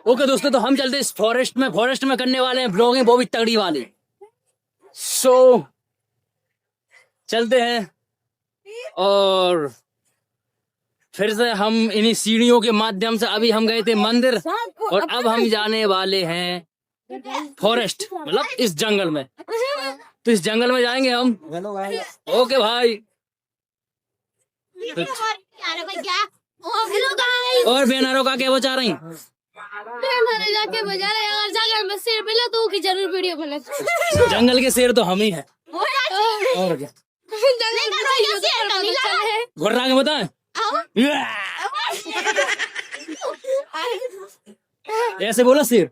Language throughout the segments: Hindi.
ओके दोस्तों, तो हम चलते इस फॉरेस्ट में करने वाले हैं ब्लॉगिंग, वो भी तगड़ी वाली। सो चलते हैं और फिर से हम इन्हीं सीढ़ियों के माध्यम से, अभी हम गए थे मंदिर और अब हम जाने वाले हैं फॉरेस्ट, मतलब इस जंगल में। तो इस जंगल में जाएंगे हम। ओके भाई। और बेनारो का क्या वो चाह रही जाके बजा रहे यार, जंगल में शेर मिला तो की जरूर वीडियो बना। जंगल के शेर तो हम ही हैं। और क्या घुर्रा के बताएं। ऐसे बोला शेर।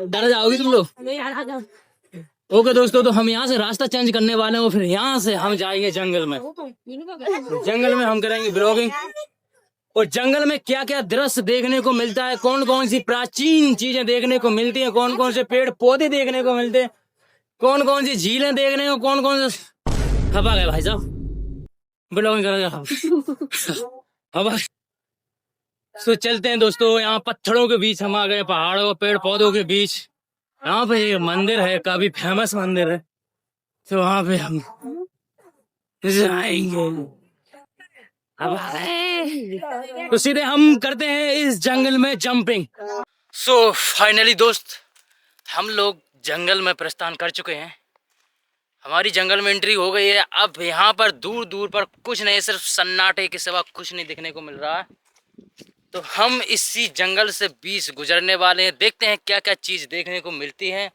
डर जाओगी तुम लोग। ओके दोस्तों, तो हम यहाँ से रास्ता चेंज करने वाले हैं और फिर यहाँ से हम जाएंगे जंगल में। जंगल में हम करेंगे ब्लॉगिंग और जंगल में क्या क्या दृश्य देखने को मिलता है, कौन कौन सी प्राचीन चीजें देखने को मिलती हैं, कौन कौन से पेड़ पौधे देखने को मिलते हैं, कौन कौन सी झीलें देखने को, कौन कौन से खपा गए भाई साहब ब्लॉगिंग करेंगे हवा। तो चलते हैं दोस्तों, यहाँ पत्थरों के बीच हम आ गए, पहाड़ों पेड़ पौधों के बीच। यहाँ पे एक मंदिर है, काफी फेमस मंदिर है, तो वहां पे हम जाएंगे। तो सीधे हम करते हैं इस जंगल में जंपिंग। सो फाइनली दोस्त, हम लोग जंगल में प्रस्थान कर चुके हैं। हमारी जंगल में एंट्री हो गई है। अब यहाँ पर दूर दूर पर कुछ नहीं, सिर्फ सन्नाटे के सिवा कुछ नहीं दिखने को मिल रहा है। तो हम इसी जंगल से बीच गुजरने वाले हैं, देखते हैं क्या क्या चीज़ देखने को मिलती है।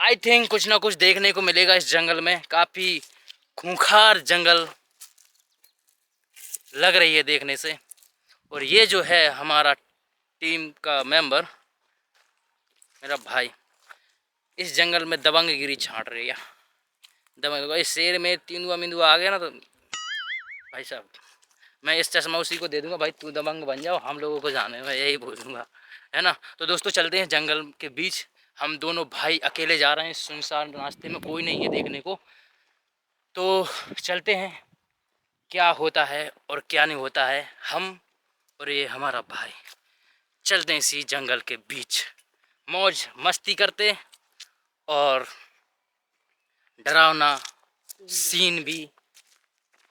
आई थिंक कुछ ना कुछ देखने को मिलेगा इस जंगल में। काफ़ी खूंखार जंगल लग रही है देखने से। और ये जो है हमारा टीम का मेंबर, मेरा भाई, इस जंगल में दबंगगिरी छांट रही है। दबंग इस शेर में तीनुआ मिंदुआ आ गया ना, तो भाई साहब मैं इस चश्मा उसी को दे दूंगा, भाई तू दबंग बन जाओ, हम लोगों को जाने में यही बोलूँगा, है ना। तो दोस्तों चलते हैं जंगल के बीच। हम दोनों भाई अकेले जा रहे हैं, सुनसान रास्ते में कोई नहीं है देखने को। तो चलते हैं, क्या होता है और क्या नहीं होता है। हम और ये हमारा भाई चलते हैं इसी जंगल के बीच, मौज मस्ती करते और डरावना सीन भी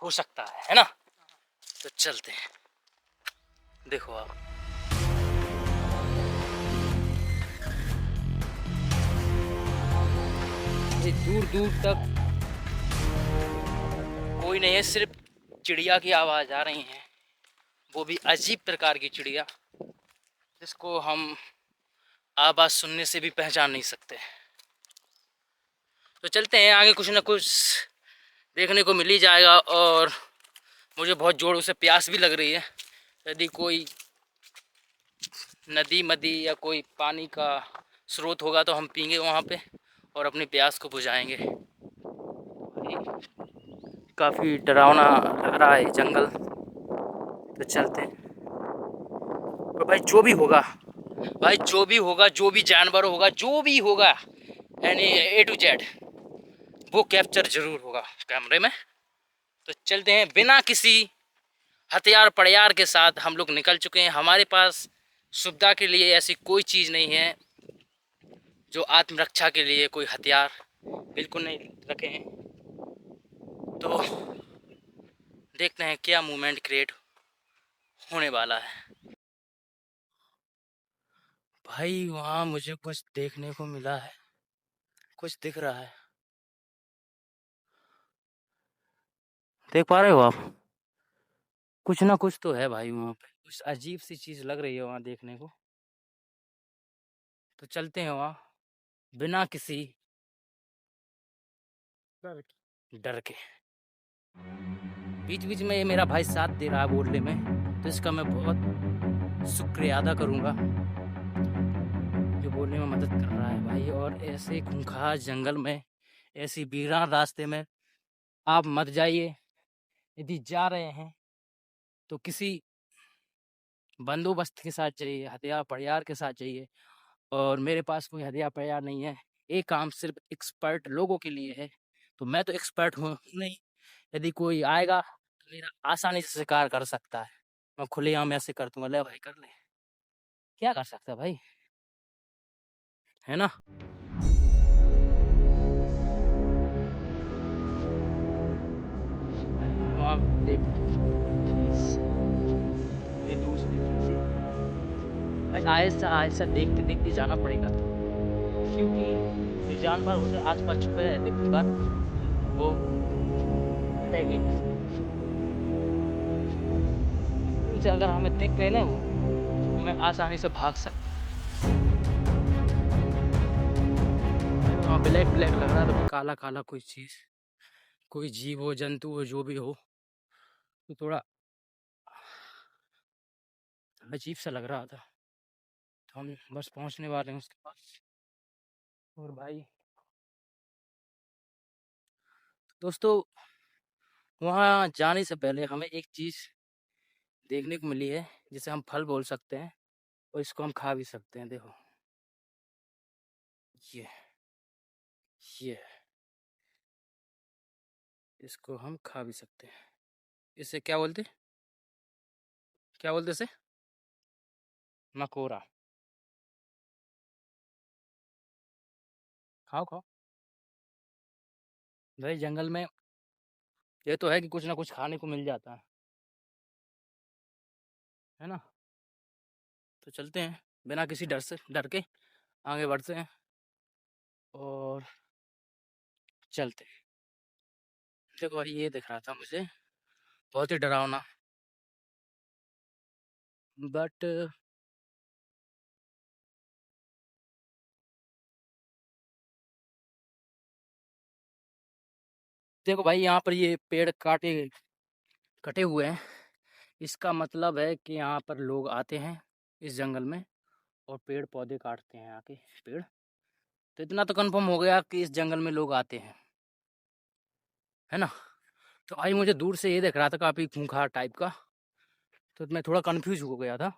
हो सकता है ना। तो चलते हैं, देखो आप ये दूर दूर तक कोई नहीं है, सिर्फ चिड़िया की आवाज़ आ रही है, वो भी अजीब प्रकार की चिड़िया जिसको हम आवाज़ सुनने से भी पहचान नहीं सकते। तो चलते हैं आगे, कुछ ना कुछ देखने को मिल ही जाएगा। और मुझे बहुत जोरों से प्यास भी लग रही है। यदि कोई नदी मदी या कोई पानी का स्रोत होगा तो हम पीएंगे वहाँ पे और अपनी प्यास को बुझाएंगे। काफ़ी डरावना लग रहा है जंगल। तो चलते हैं। तो भाई जो भी होगा, भाई जो भी होगा, जो भी जानवर होगा, जो भी होगा, यानी A to Z, वो कैप्चर जरूर होगा कैमरे में। तो चलते हैं, बिना किसी हथियार पड़यार के साथ हम लोग निकल चुके हैं। हमारे पास सुविधा के लिए ऐसी कोई चीज़ नहीं है, जो आत्मरक्षा के लिए कोई हथियार बिल्कुल नहीं रखे हैं। तो देखते हैं क्या मूवमेंट क्रिएट होने वाला है। भाई वहाँ मुझे कुछ देखने को मिला है, कुछ दिख रहा है, देख पा रहे हो आप? कुछ ना कुछ तो है भाई वहाँ पे, कुछ अजीब सी चीज़ लग रही है वहाँ देखने को। तो चलते हैं वहाँ बिना किसी डर के। बीच बीच में ये मेरा भाई साथ दे रहा है बोलने में, तो इसका मैं बहुत शुक्रिया अदा करूँगा, जो बोलने में मदद कर रहा है भाई। और ऐसे खूंखार जंगल में, ऐसी वीरान रास्ते में आप मत जाइए। यदि जा रहे हैं तो किसी बंदोबस्त के साथ जाइए, हथियार पड़यार के साथ जाइए। और मेरे पास कोई हथियार पड़यार नहीं है, ये काम सिर्फ एक्सपर्ट लोगों के लिए है। तो मैं तो एक्सपर्ट हूँ नहीं, यदि कोई आएगा तो मेरा आसानी से शिकार कर सकता है। मैं खुलेआम ऐसे कर दूंगा, ले भाई कर ले, क्या कर सकता है भाई, है ना। तो आप देख, ये दूर से देखिए भाई, आहिस्ता आहिस्ता देखते देखते जाना पड़ेगा, क्योंकि जो जानवर उधर आस पास छुपे रहते कई बार वो हटेंगे, उनसे अगर हमें देख रहे ना वो, हमें आसानी से भाग सकते। हाँ, ब्लैक ब्लैक लग रहा था, काला काला कोई चीज़, कोई जीव हो, जंतु हो, जो भी हो, तो थोड़ा अजीब सा लग रहा था। तो हम बस पहुंचने वाले हैं उसके पास। और भाई दोस्तों, वहाँ जाने से पहले हमें एक चीज़ देखने को मिली है, जिसे हम फल बोल सकते हैं, और इसको हम खा भी सकते हैं। देखो ये ये इसको हम खा भी सकते हैं। इसे क्या बोलते, क्या बोलते इसे? मकोरा। खाओ खाओ भाई, जंगल में ये तो है कि कुछ ना कुछ खाने को मिल जाता है ना। तो चलते हैं बिना किसी डर के आगे बढ़ते हैं और चलते हैं। देखो भाई, ये दिख रहा था मुझे बहुत ही डरावना, बट देखो भाई, यहाँ पर ये पेड़ काटे कटे हुए हैं, इसका मतलब है कि यहाँ पर लोग आते हैं इस जंगल में और पेड़ पौधे काटते हैं आके पेड़। तो इतना तो कंफर्म हो गया कि इस जंगल में लोग आते हैं, है ना। तो भाई मुझे दूर से ये दिख रहा था काफ़ी खूंखार टाइप का, तो मैं थोड़ा कंफ्यूज हो गया था।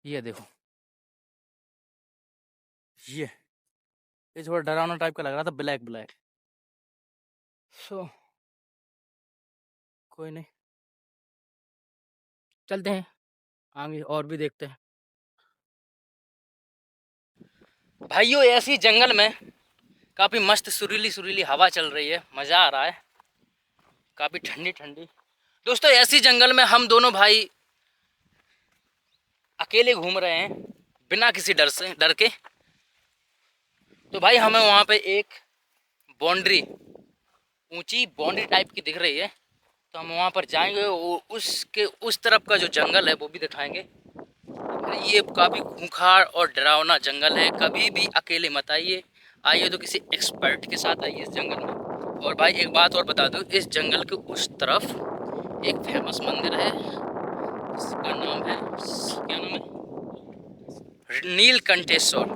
ये देखो, ये ये थोड़ा डरावना टाइप का लग रहा था, ब्लैक ब्लैक। सो कोई नहीं, चलते हैं आगे और भी देखते हैं। भाइयों, ऐसी जंगल में काफ़ी मस्त सुरीली सुरीली हवा चल रही है, मज़ा आ रहा है, काफ़ी ठंडी ठंडी। दोस्तों, ऐसी जंगल में हम दोनों भाई अकेले घूम रहे हैं बिना किसी डर के। तो भाई हमें वहाँ पे एक बाउंड्री, ऊंची बाउंड्री टाइप की दिख रही है, तो हम वहाँ पर जाएंगे, वो उसके उस तरफ का जो जंगल है वो भी दिखाएंगे। ये काफ़ी खूंखार और डरावना जंगल है, कभी भी अकेले मत आइए, आइए तो किसी एक्सपर्ट के साथ आइए इस जंगल में। और भाई एक बात और बता दूं, इस जंगल के उस तरफ एक फेमस मंदिर है, जिसका नाम है, क्या नाम है, नीलकंठेश्वर,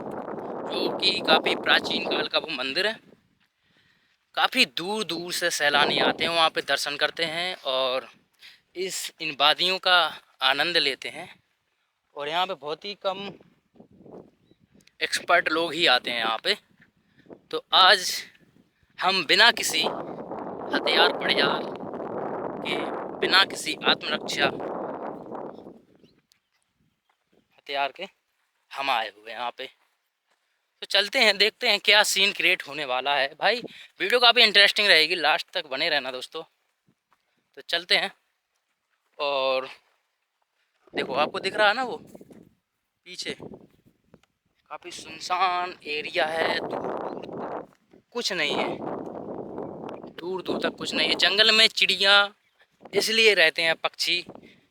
जो कि काफ़ी प्राचीन काल का वो मंदिर है। काफ़ी दूर दूर से सैलानी आते हैं वहाँ पे, दर्शन करते हैं और इन वादियों का आनंद लेते हैं। और यहाँ पे बहुत ही कम एक्सपर्ट लोग ही आते हैं यहाँ पे। तो आज हम बिना किसी हथियार प्रयार के, बिना किसी आत्मरक्षा हथियार के हम आए हुए हैं यहाँ पे। तो चलते हैं, देखते हैं क्या सीन क्रिएट होने वाला है। भाई वीडियो काफ़ी इंटरेस्टिंग रहेगी, लास्ट तक बने रहना दोस्तों। तो चलते हैं, और देखो आपको दिख रहा है ना वो पीछे, काफ़ी सुनसान एरिया है, दूर दूर कुछ नहीं है, दूर दूर तक कुछ नहीं है। जंगल में चिड़िया इसलिए रहते हैं, पक्षी,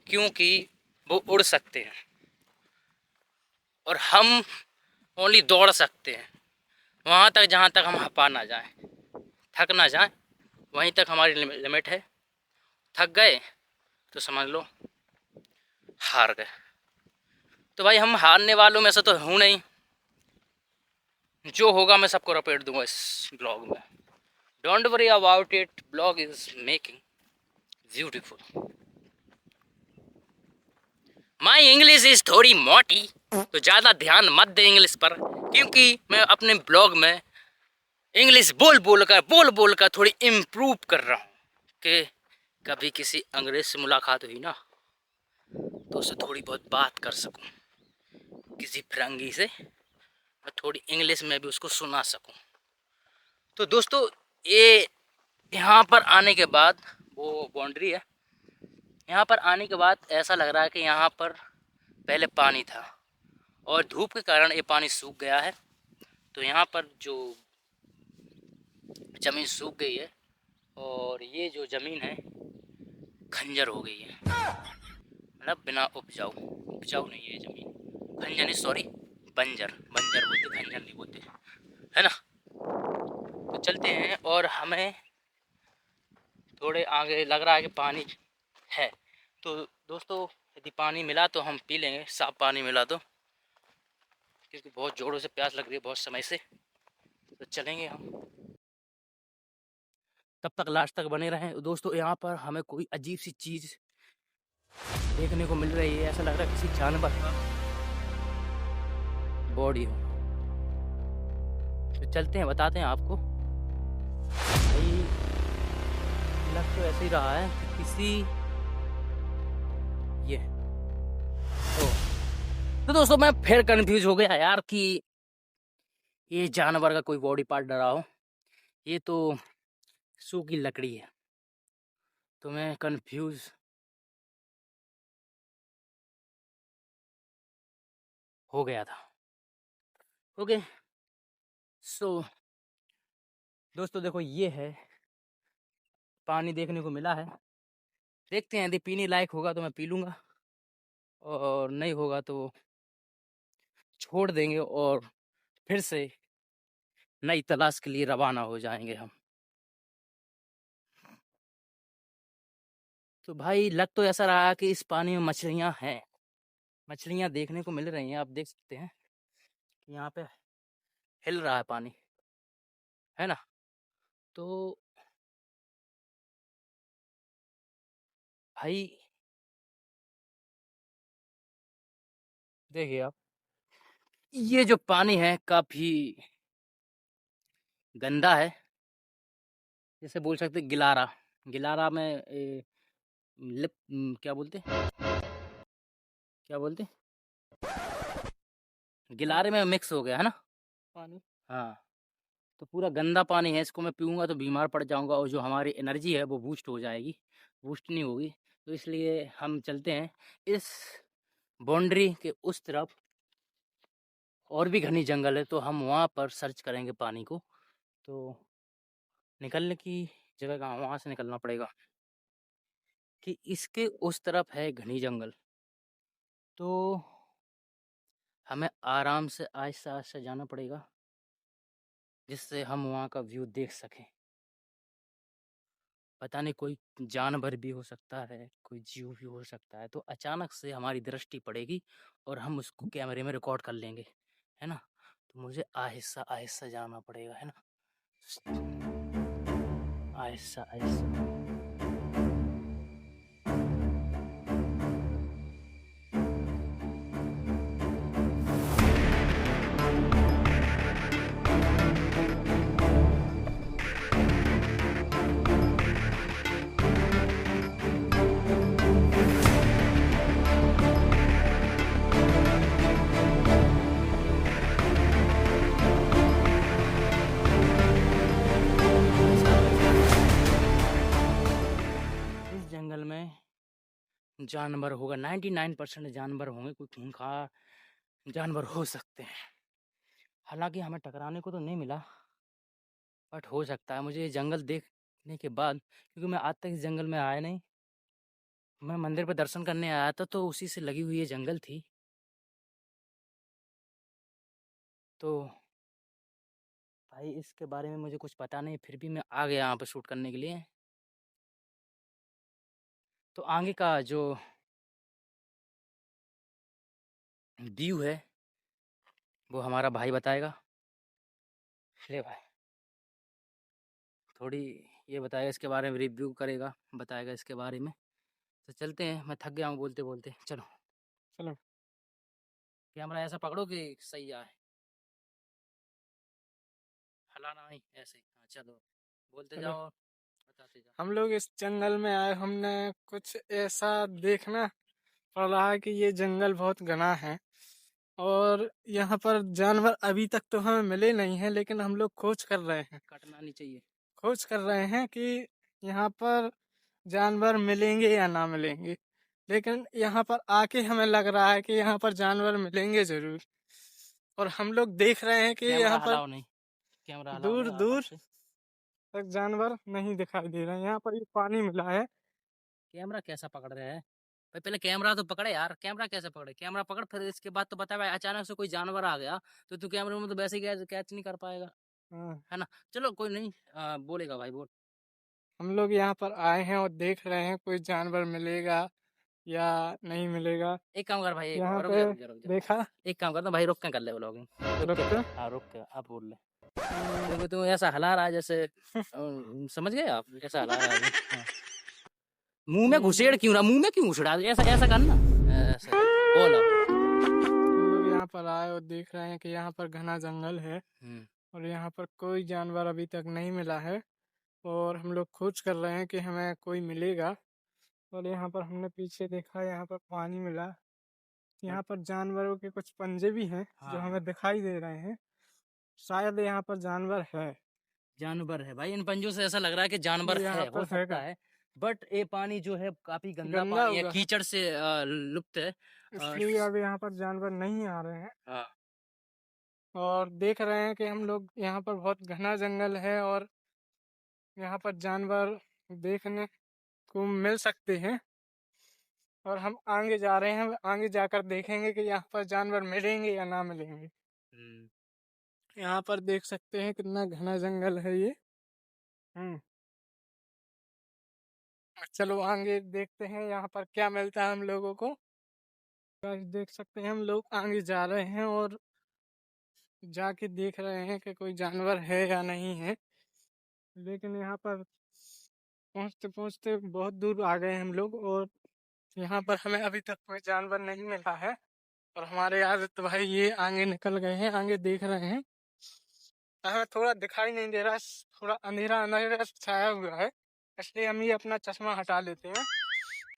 क्योंकि वो उड़ सकते हैं और हम ओनली दौड़ सकते हैं वहाँ तक जहाँ तक हम हपा ना जाएं, थक ना जाएं, वहीं तक हमारी लिमिट है। थक गए तो समझ लो हार गए। तो भाई हम हारने वालों में से तो हूँ नहीं, जो होगा मैं सबको रपेट दूंगा इस ब्लॉग में। Don't worry about it, blog is making beautiful. My English is थोड़ी मोटी, तो ज़्यादा ध्यान मत दे इंग्लिश पर, क्योंकि मैं अपने ब्लॉग में इंग्लिश बोल बोल कर थोड़ी इम्प्रूव कर रहा हूँ कि कभी किसी अंग्रेज से मुलाकात हुई ना तो उससे थोड़ी बहुत बात कर सकूं, किसी फिरंगी से मैं थोड़ी इंग्लिश में भी उसको सुना सकूं। तो दोस्तों ये यहाँ पर आने के बाद, वो बाउंड्री है, यहाँ पर आने के बाद ऐसा लग रहा है कि यहाँ पर पहले पानी था और धूप के कारण ये पानी सूख गया है। तो यहाँ पर जो ज़मीन सूख गई है और ये जो ज़मीन है खंजर हो गई है, मतलब बिना उपजाऊ, उपजाऊ नहीं है ये ज़मीन, खंजर नहीं, सॉरी, बंजर, बंजर बोलते, खंजर नहीं बोलते, है ना। तो चलते हैं और हमें थोड़े आगे लग रहा है कि पानी है। तो दोस्तों यदि पानी मिला तो हम पी लेंगे, साफ पानी मिला तो, क्योंकि बहुत ज़ोरों से प्यास लग रही है बहुत समय से। तो चलेंगे हम, तब तक लास्ट तक बने रहें दोस्तों। यहाँ पर हमें कोई अजीब सी चीज़ देखने को मिल रही है, ऐसा लग रहा है किसी जानवर का बॉडी हो। तो चलते हैं, बताते हैं आपको। भाई लग तो ऐसे ही रहा है कि किसी ये तो दोस्तों मैं फिर कंफ्यूज हो गया यार कि ये जानवर का कोई बॉडी पार्ट डरा हो। ये तो सूखी लकड़ी है, तो मैं कंफ्यूज हो गया था। ओके सो दोस्तों देखो, ये है पानी देखने को मिला है। देखते हैं यदि पीने लायक होगा तो मैं पी लूँगा, और नहीं होगा तो छोड़ देंगे और फिर से नई तलाश के लिए रवाना हो जाएंगे हम। तो भाई लग तो ऐसा रहा है कि इस पानी में मछलियाँ हैं, मछलियाँ देखने को मिल रही हैं। आप देख सकते हैं कि यहाँ पे हिल रहा है पानी, है ना। तो भाई देखिए आप, ये जो पानी है काफ़ी गंदा है, जैसे बोल सकते गिलारा, गिलारा में क्या बोलते, क्या बोलते, गिलारे में मिक्स हो गया है ना पानी। हाँ, तो पूरा गंदा पानी है, इसको मैं पीऊँगा तो बीमार पड़ जाऊँगा और जो हमारी एनर्जी है वो बूस्ट हो जाएगी, बूस्ट नहीं होगी। तो इसलिए हम चलते हैं इस बाउंड्री के उस तरफ, और भी घनी जंगल है, तो हम वहाँ पर सर्च करेंगे पानी को। तो निकलने की जगह कहाँ, वहाँ से निकलना पड़ेगा कि इसके उस तरफ है घनी जंगल। तो हमें आराम से आहिस्ता-आहिस्ता जाना पड़ेगा, जिससे हम वहाँ का व्यू देख सकें। पता नहीं कोई जानवर भी हो सकता है, कोई जीव भी हो सकता है, तो अचानक से हमारी दृष्टि पड़ेगी और हम उसको कैमरे में रिकॉर्ड कर लेंगे, है ना। तो मुझे आहिस्ता-आहिस्ता जाना पड़ेगा, है ना, आहिस्ता-आहिस्ता। इस जंगल में जानवर होगा, 99% जानवर होंगे, कोई खूंखार जानवर हो सकते हैं। हालाँकि हमें टकराने को तो नहीं मिला, बट हो सकता है। मुझे ये जंगल देखने के बाद, क्योंकि मैं आज तक इस जंगल में आया नहीं, मैं मंदिर पे दर्शन करने आया था तो उसी से लगी हुई ये जंगल थी। तो भाई इसके बारे में मुझे कुछ पता नहीं, फिर भी मैं आ गया यहाँ पे शूट करने के लिए। तो आगे का जो व्यू है वो हमारा भाई बताएगा। ले भाई, थोड़ी ये बताएगा इसके बारे में, रिव्यू करेगा, बताएगा इसके बारे में। तो चलते हैं, मैं थक गया हूँ बोलते बोलते। चलो चलो, कैमरा ऐसा पकड़ो कि सही आए, हलाना नहीं, ऐसे ही। हाँ चलो, बोलते चलो, जाओ, बताते जाओ। हम लोग इस जंगल में आए, हमने कुछ ऐसा देखना पड़ रहा है कि ये जंगल बहुत घना है और यहाँ पर जानवर अभी तक तो हमें मिले नहीं हैं, लेकिन हम लोग खोज कर रहे हैं। कटना नहीं चाहिए। खोज कर रहे हैं कि यहाँ पर जानवर मिलेंगे या ना मिलेंगे, लेकिन यहाँ पर आके हमें लग रहा है कि यहाँ पर जानवर मिलेंगे जरूर। और हम लोग देख रहे हैं कि कैमरा यहाँ पर हलाओ नहीं, कैमरा हलाओ दूर नहीं आराम दूर से। तक जानवर नहीं दिखाई दे रहे हैं। यहाँ पर ये पानी मिला है। कैमरा कैसा पकड़ रहे हैं भाई? पहले कैमरा तो पकड़े यार, कैमरा कैसे पकड़े? कैमरा पकड़, फिर इसके बाद तो बता भाई, अचानक से कोई जानवर आ गया तो तू कैमरे में तो वैसे ही कैच नहीं कर पाएगा, हाँ, है ना? चलो कोई नहीं, बोलेगा भाई, बोल। हम लोग यहाँ पर आए हैं और देख रहे हैं कोई जानवर मिलेगा या नहीं मिलेगा। एक काम कर भाई, एक यहाँ रुक पे जा रुक जा रुक जा। देखा एक काम करता भाई, रुक के कर ले व्लॉगिंग, रुक रुक के के कर, हाँ रुक के, आप बोल ले। क्योंकि तू ऐसा हला रहा है जैसे समझ गए आप, ऐसा हला रहा है अभी, हाँ। मुंह में घुसेड़ क्यों रहा, मुंह में क्यों घुसड़ा, ऐसा ऐसा करना, ऐसा बोलो। हम लोग यहाँ पर आए और देख रहे हैं कि यहाँ पर घना जंगल है और यहाँ पर कोई जानवर अभी तक नहीं मिला है और हम लोग खोज कर रहे हैं कि हमें कोई मिलेगा। और यहाँ पर हमने पीछे देखा, यहाँ पर पानी मिला। यहाँ पर जानवरों के कुछ पंजे भी हैं जो हाँ हमें दिखाई दे रहे हैं। शायद यहाँ पर जानवर है। जानवर है भाई, इन पंजों से ऐसा लग रहा है कि जानवर यहाँ है, हो पर सकता है। बट ये पानी जो है काफी गंदा गंदा पानी है, हुआ है, कीचड़ से लुप्त है। इसलिए अब यहाँ पर जानवर नहीं आ रहे हैं। हाँ, और देख रहे हैं कि हम लोग यहाँ पर बहुत घना जंगल है और यहाँ पर जानवर देखने को मिल सकते हैं। और हम आगे जा रहे हैं, आगे जाकर देखेंगे कि यहाँ पर जानवर मिलेंगे या ना मिलेंगे। यहाँ पर देख सकते हैं कितना घना जंगल है ये। चलो आगे देखते हैं यहाँ पर क्या मिलता है हम लोगों को। गाइस देख सकते हैं हम लोग आगे जा रहे हैं और जाके देख रहे हैं कि कोई जानवर है या नहीं है। लेकिन यहाँ पर पहुँचते पहुँचते बहुत दूर आ गए हम लोग और यहाँ पर हमें अभी तक कोई जानवर नहीं मिला है। और हमारे आदित्य भाई ये आगे निकल गए हैं, आगे देख रहे हैं। हमें थोड़ा दिखाई नहीं दे रहा, थोड़ा अंधेरा अंधेरा छाया हुआ है, इसलिए हम ये अपना चश्मा हटा लेते हैं,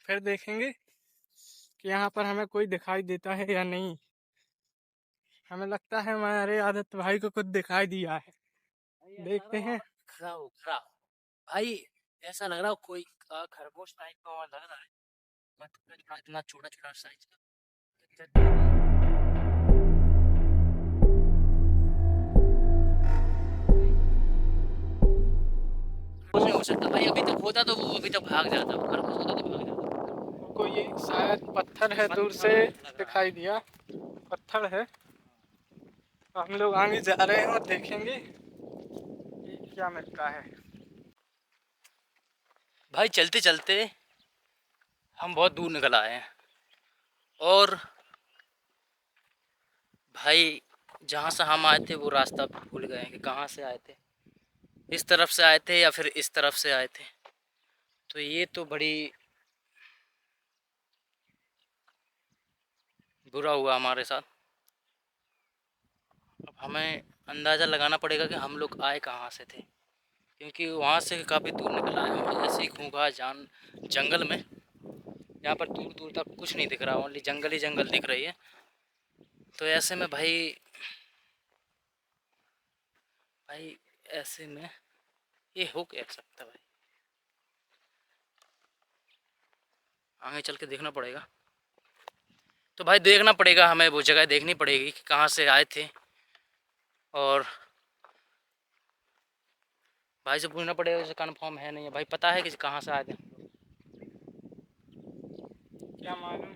फिर देखेंगे कि यहाँ पर हमें कोई दिखाई देता है या नहीं। हमें लगता है हमारे आदित्य भाई को कुछ दिखाई दिया है, देखते हैं। खड़ा हो खड़ा हो। भाई ऐसा लग रहा है कोई खरगोश टाइप का लग रहा है, बट इतना छोटा छोटा साइज का। कुछ नहीं हो सकता भाई, अभी तक होता तो वो अभी तक भाग जाता, वो खरगोश होता तो भाग जाता। को ये शायद पत्थर है, दूर से दिखाई दिया पत्थर है। हम लोग आगे जा रहे हैं और देखेंगे कि क्या मिलता है। भाई चलते चलते हम बहुत दूर निकल आए हैं और भाई जहाँ से हम आए थे वो रास्ता भूल गए हैं कि कहाँ से आए थे, इस तरफ से आए थे या फिर इस तरफ से आए थे। तो ये तो बड़ी बुरा हुआ हमारे साथ। अब हमें अंदाज़ा लगाना पड़ेगा कि हम लोग आए कहाँ से थे, क्योंकि वहाँ से काफ़ी दूर निकल आए हम ऐसे ही घूंघा जंगल में। यहाँ पर दूर दूर तक कुछ नहीं दिख रहा, ओनली जंगल ही जंगल दिख रही है। तो ऐसे में भाई ऐसे में ये हो क्या सकता भाई, आगे चल के देखना पड़ेगा। तो भाई देखना पड़ेगा, हमें वो जगह देखनी पड़ेगी कि कहाँ से आए थे, और भाई से पूछना पड़ेगा जैसे कन्फर्म है नहीं है, भाई पता है कि कहाँ से आए थे। क्या मालूम,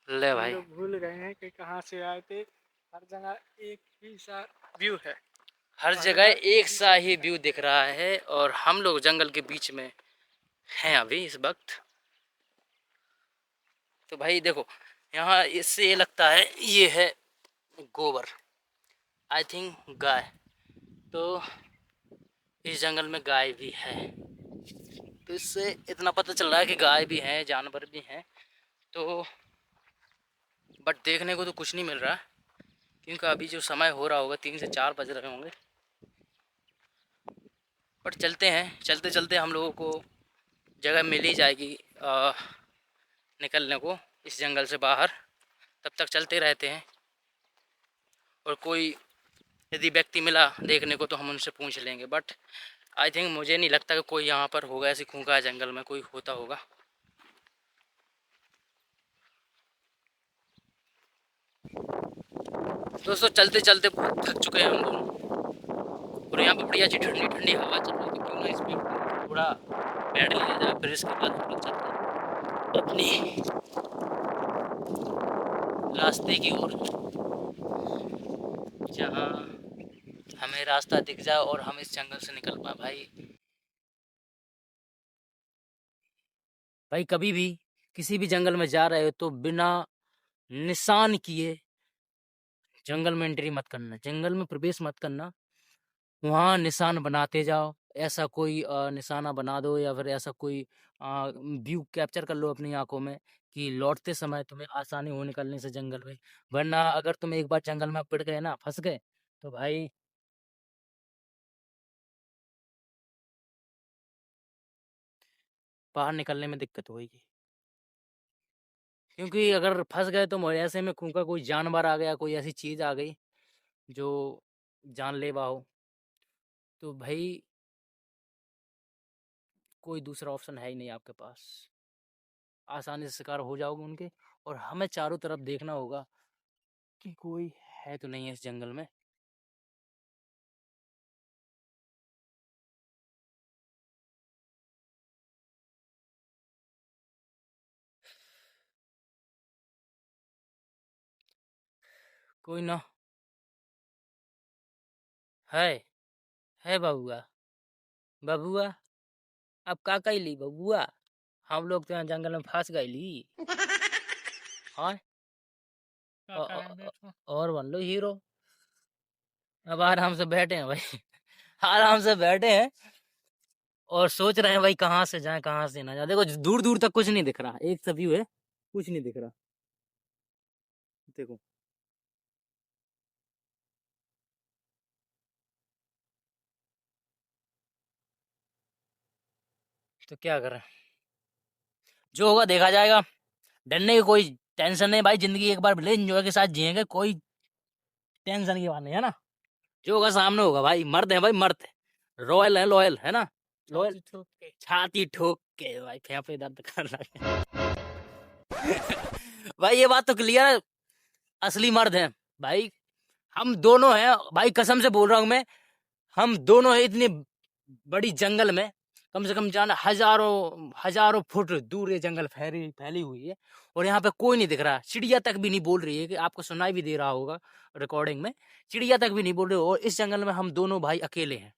ले हम भाई, लोग भूल गए हैं कि कहाँ से आए थे। हर जगह एक ही सा व्यू है, हर जगह एक सा ही व्यू दिख रहा है और हम लोग जंगल के बीच में हैं अभी इस वक्त। तो भाई देखो, यहाँ इससे ये लगता है ये है गोबर, आई थिंक गाय। तो इस जंगल में गाय भी है, तो इससे इतना पता चल रहा है कि गाय भी हैं, जानवर भी हैं। तो बट देखने को तो कुछ नहीं मिल रहा, क्योंकि अभी जो समय हो रहा होगा 3 से 4 बज रहे होंगे। बट चलते हैं, चलते चलते हम लोगों को जगह मिल ही जाएगी निकलने को। इस जंगल से बाहर, तब तक चलते रहते हैं। और कोई यदि व्यक्ति मिला देखने को तो हम उनसे पूछ लेंगे, बट आई थिंक मुझे नहीं लगता कि कोई यहाँ पर होगा, ऐसी खूंखार जंगल में कोई होता होगा। दोस्तों चलते चलते बहुत थक चुके हैं हम दोनों, और यहाँ पर बढ़िया सी ठंडी ठंडी हवा चल रही है। क्यों ना इसमें थोड़ा बैठ लिया जाए, फिर इसके बाद हम लोग चलते हैं अपनी रास्ते की ओर, जहाँ हमें रास्ता दिख जाए और हम इस जंगल से निकल पाए। भाई कभी भी किसी भी जंगल में जा रहे हो तो बिना निशान किए जंगल में एंट्री मत करना, जंगल में प्रवेश मत करना। वहाँ निशान बनाते जाओ, ऐसा कोई निशाना बना दो, या फिर ऐसा कोई व्यू कैप्चर कर लो अपनी आंखों में कि लौटते समय तुम्हें आसानी हो निकलने से जंगल में। वरना अगर तुम एक बार जंगल में पिट गए ना, फंस गए, तो भाई बाहर निकलने में दिक्कत होगी। क्योंकि अगर फंस गए तो ऐसे में खूंखा कोई जानवर आ गया, कोई ऐसी चीज़ आ गई जो जानलेवा हो, तो भाई कोई दूसरा ऑप्शन है ही नहीं आपके पास, आसानी से शिकार हो जाओगे उनके। और हमें चारों तरफ देखना होगा कि कोई है तो नहीं है इस जंगल में। कोई ना है बबुआ, बबुआ अब का कैली बबुआ, हम लोग तो यहाँ जंगल में फंस गईली। हाँ क्या करें देखो। और बन लो हीरो। अब आराम से बैठे हैं भाई आराम से बैठे हैं और सोच रहे हैं भाई कहाँ से जाएं कहाँ से ना जाए। देखो दूर दूर तक कुछ नहीं दिख रहा, एक सा व्यू है, कुछ नहीं दिख रहा। देखो तो क्या करें, जो होगा देखा जाएगा। डरने की कोई टेंशन नहीं भाई, जिंदगी एक बार भले एंजॉय के साथ जिएंगे, कोई टेंशन की बात नहीं है ना। जो होगा सामने होगा भाई, मर्द है भाई, मर्द है, रॉयल है, लॉयल है ना, लॉयल। छाती ठोक के भाई फेफड़े दर्द कर लगे भाई ये बात तो क्लियर है, असली मर्द है भाई। हम दोनों हैं भाई, कसम से बोल रहा हूँ मैं, हम दोनों हैं इतनी बड़ी जंगल में, कम से कम जाना हजारों फुट दूर ये जंगल फैली हुई है, और यहाँ पे कोई नहीं दिख रहा। चिड़िया तक भी नहीं बोल रही है, कि आपको सुनाई भी दे रहा होगा रिकॉर्डिंग में, चिड़िया तक भी नहीं बोल रहे हो, और इस जंगल में हम दोनों भाई अकेले हैं।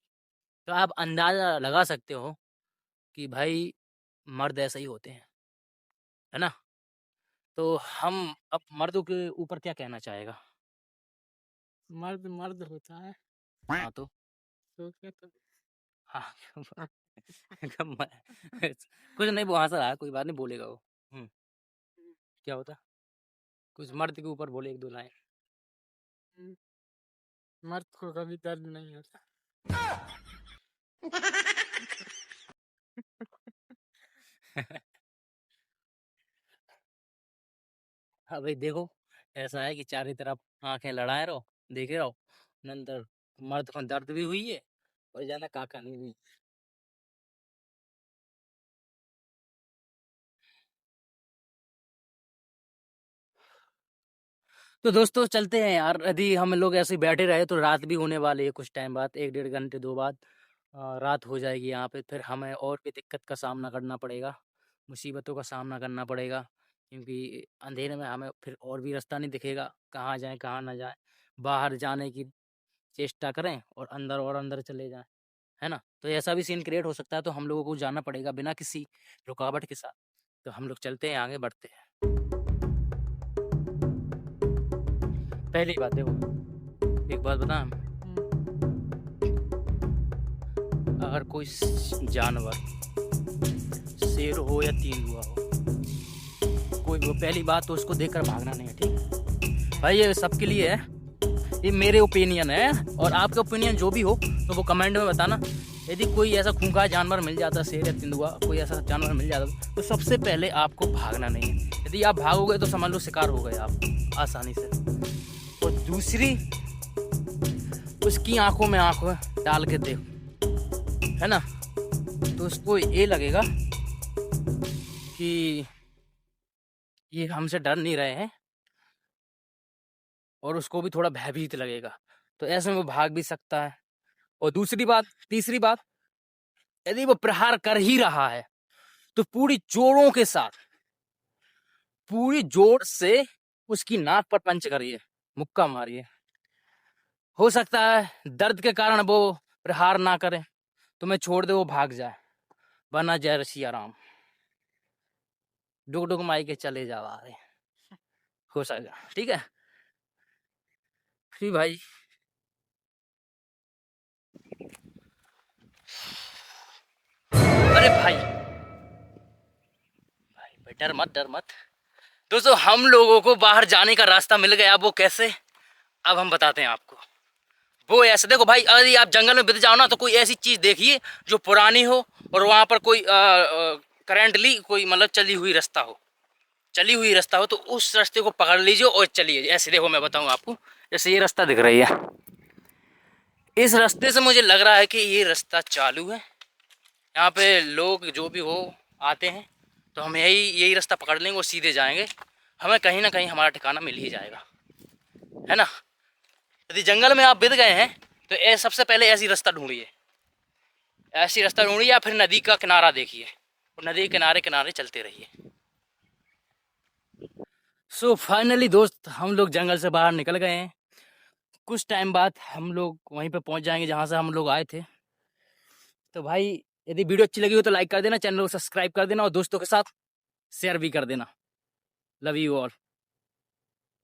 तो आप अंदाजा लगा सकते हो कि भाई मर्द ऐसे ही होते हैं, है ना। तो हम अब मर्दों के ऊपर क्या कहना चाहेगा। मर्द मर्द होता है। हाँ तो क्या तो हाँ कुछ नहीं, वो हंस रहा है, कोई बात नहीं, बोलेगा वो। क्या होता, कुछ मर्द के ऊपर बोले एक दो लाइन। मर्द को कभी दर्द नहीं होता। हाँ भाई देखो, ऐसा है कि चारों तरफ आंखें लड़ाए रहो, देखे रहो, नंतर मर्द को दर्द भी हुई है और ज्यादा काका नहीं हुई। तो दोस्तों चलते हैं यार, यदि हम लोग ऐसे ही बैठे रहे तो रात भी होने वाली है, कुछ टाइम बाद, 1-1.5 घंटे 2 बाद रात हो जाएगी यहाँ पे। फिर हमें और भी दिक्कत का सामना करना पड़ेगा, मुसीबतों का सामना करना पड़ेगा, क्योंकि अंधेरे में हमें फिर और भी रास्ता नहीं दिखेगा, कहाँ जाएं कहाँ ना जाएं। बाहर जाने की चेष्टा करें और अंदर चले जाएं, है ना। तो ऐसा भी सीन क्रिएट हो सकता है, तो हम लोगों को जाना पड़ेगा बिना किसी रुकावट के साथ। तो हम लोग चलते हैं, आगे बढ़ते हैं। पहली बात देखो, एक बात बताएं, अगर कोई जानवर, शेर हो या तेंदुआ हो, कोई वो, पहली बात तो उसको देखकर भागना नहीं है, ठीक भाई। ये सबके लिए है, ये मेरे ओपिनियन है, और आपके ओपिनियन जो भी हो तो वो कमेंट में बताना। यदि कोई ऐसा खूंखार जानवर मिल जाता, शेर या तेंदुआ, कोई ऐसा जानवर मिल जाता, तो सबसे पहले आपको भागना नहीं है। यदि आप भागोगे तो समझ लो शिकार हो गए आप आसानी से। और दूसरी, उसकी आंखों में आंखों डाल के देखो, है ना, तो उसको ये लगेगा कि ये हमसे डर नहीं रहे हैं, और उसको भी थोड़ा भयभीत लगेगा, तो ऐसे में वो भाग भी सकता है। और दूसरी बात, तीसरी बात, यदि वो प्रहार कर ही रहा है तो पूरी जोरों के साथ, पूरी जोर से उसकी नाक पर पंच करिए, मुक्का मारिए। हो सकता है दर्द के कारण वो प्रहार ना करे, तुम्हें छोड़ दे, वो भाग जाए, बना जय रसिया राम, डुग डुग माई के चले जाओ आरे, हो सकेगा, ठीक है। फिर भाई अरे भाई भाई डर मत, डर मत। दोस्तों हम लोगों को बाहर जाने का रास्ता मिल गया। वो कैसे, अब हम बताते हैं आपको। वो ऐसे देखो भाई, यदि आप जंगल में बित जाओ ना, तो कोई ऐसी चीज देखिए जो पुरानी हो और वहां पर कोई करेंटली कोई मतलब चली हुई रास्ता हो, चली हुई रास्ता हो, तो उस रास्ते को पकड़ लीजिए और चलिए। ऐसे देखो, मैं बताऊं आपको, जैसे ये रास्ता दिख रही है, इस रास्ते से मुझे लग रहा है कि ये रास्ता चालू है। यहाँ पे लोग जो भी हो आते हैं, तो हम यही रास्ता पकड़ लेंगे और सीधे जाएंगे। हमें कहीं ना कहीं हमारा ठिकाना मिल ही जाएगा, है ना। यदि जंगल में आप बित गए हैं तो सबसे पहले ऐसी रास्ता ढूंढिए, ऐसी रास्ता ढूंढिए, या फिर नदी का किनारा देखिए और नदी के किनारे किनारे चलते रहिए। सो फाइनली दोस्त, हम लोग जंगल से बाहर निकल गए हैं। कुछ टाइम बाद हम लोग वहीं पे पहुंच जाएंगे जहां से हम लोग आए थे। तो भाई यदि वीडियो अच्छी लगी हो तो लाइक कर देना, चैनल को सब्सक्राइब कर देना और दोस्तों के साथ शेयर भी कर देना। Love you all.